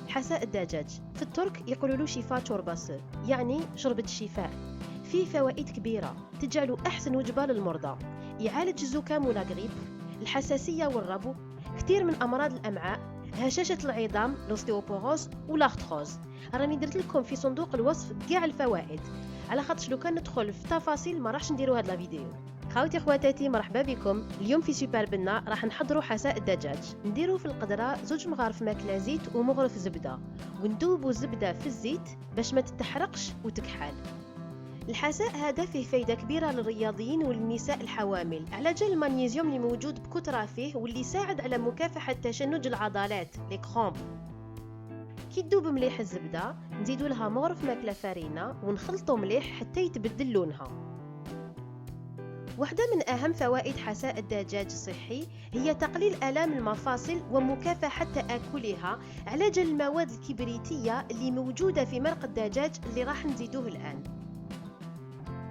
حساء الدجاج في الترك يقولوا له شفاء تورباسو، يعني شربة الشفاء. فيه فوائد كبيرة تجعله أحسن وجبة للمرضى. يعالج الزكام ولا غريب، الحساسية والربو، كثير من أمراض الأمعاء، هشاشة العظام لوستيوبوروز والارثروز. راني درت لكم في صندوق الوصف كاع الفوائد، على خاطرش لو كان ندخل في تفاصيل ما راحش نديروا هاد لا فيديو. خاوتي خواتاتي مرحبا بكم. اليوم في سوبر بنا راح نحضروا حساء الدجاج. نديروا في القدره 2 مغارف ماكله زيت ومغرف زبده، وندوبوا الزبده في الزيت باش ما تتحرقش وتكحل. الحساء هذا فيه فايده كبيره للرياضيين والنساء الحوامل، على جال المغنيسيوم اللي موجود بكثره فيه واللي يساعد على مكافحه تشنج العضلات لي كرومب. كي تذوب مليح الزبده نزيدوا لها مغرف ماكله فرينه ونخلطوا مليح حتى يتبدل لونها. واحدة من أهم فوائد حساء الدجاج الصحي هي تقليل آلام المفاصل ومكافحة تآكلها، على جال المواد الكبريتية اللي موجودة في مرق الدجاج اللي راح نزيدوه الآن.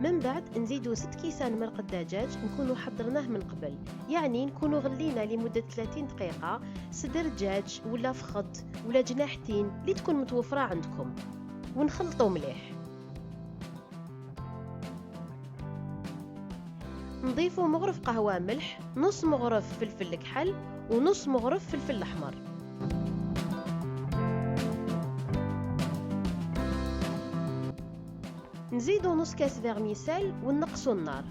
من بعد نزيدو 6 كيسان مرق الدجاج نكونوا حضرناه من قبل، يعني نكونوا غلينا لمدة 30 دقيقة صدر دجاج ولا فخذ ولا جناحتين اللي تكون متوفرة عندكم، ونخلطوا مليح. نضيفوا مغرف قهوة ملح، نص مغرف فلفل كحل، ونص مغرف فلفل أحمر. نزيدوا نص كاس فيرميسيل ونقصوا النار.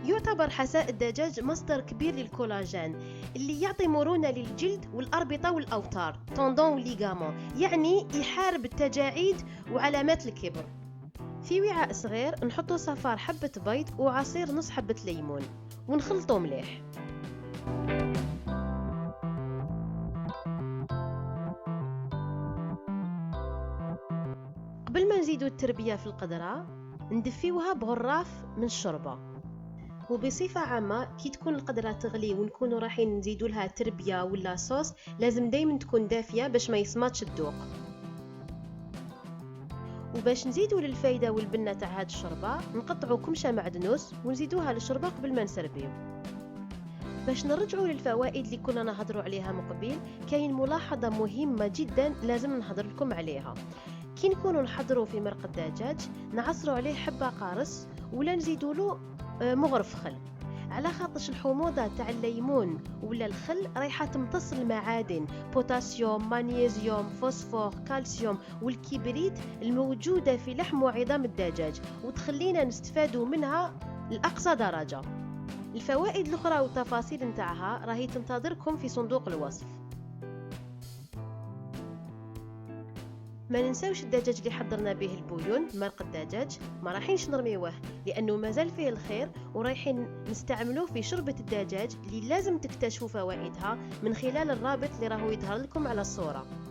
يعتبر حساء الدجاج مصدر كبير للكولاجين اللي يعطي مرونة للجلد والأربطة والأوتار تندون وليغامون، يعني يحارب التجاعيد وعلامات الكبر. في وعاء صغير نحطو صفار حبة بيض وعصير نص حبة ليمون ونخلطو مليح. قبل ما نزيدو التربية في القدرة ندفيوها بغراف من الشوربة. وبصفة عامة كي تكون القدرة تغلي ونكونوا رايحين نزيدو لها تربية ولا صوص لازم دايما تكون دافية باش ما يصمتش الذوق. وباش نزيدوا للفايدة والبنة تاع هاد الشوربة نقطعوا كمشة معدنوس ونزيدوها للشوربة قبل ما نسربيو. باش نرجعوا للفوائد اللي كنا نهضروا عليها مقبل، كاين ملاحظة مهمة جدا لازم نهضر لكم عليها. كي نكونوا نحضروا في مرق الدجاج نعصروا عليه حبة قارص ولا نزيدوا له مغرف خل، على خاطرش الحموضة تاع الليمون ولا الخل رايحة تمتص المعادن بوتاسيوم، مغنيسيوم، فوسفور، كالسيوم والكبريت الموجودة في لحم وعظام الدجاج، وتخلينا نستفادوا منها لأقصى درجة. الفوائد الأخرى والتفاصيل نتاعها راهي تنتظركم في صندوق الوصف. ما ننساوش الدجاج اللي حضرنا به البويون مرق الدجاج، ما رايحينش نرميوه لانه مازال فيه الخير، ورايحين نستعملوه في شوربة الدجاج اللي لازم تكتشفوا فوائدها من خلال الرابط اللي راهو يظهر لكم على الصورة.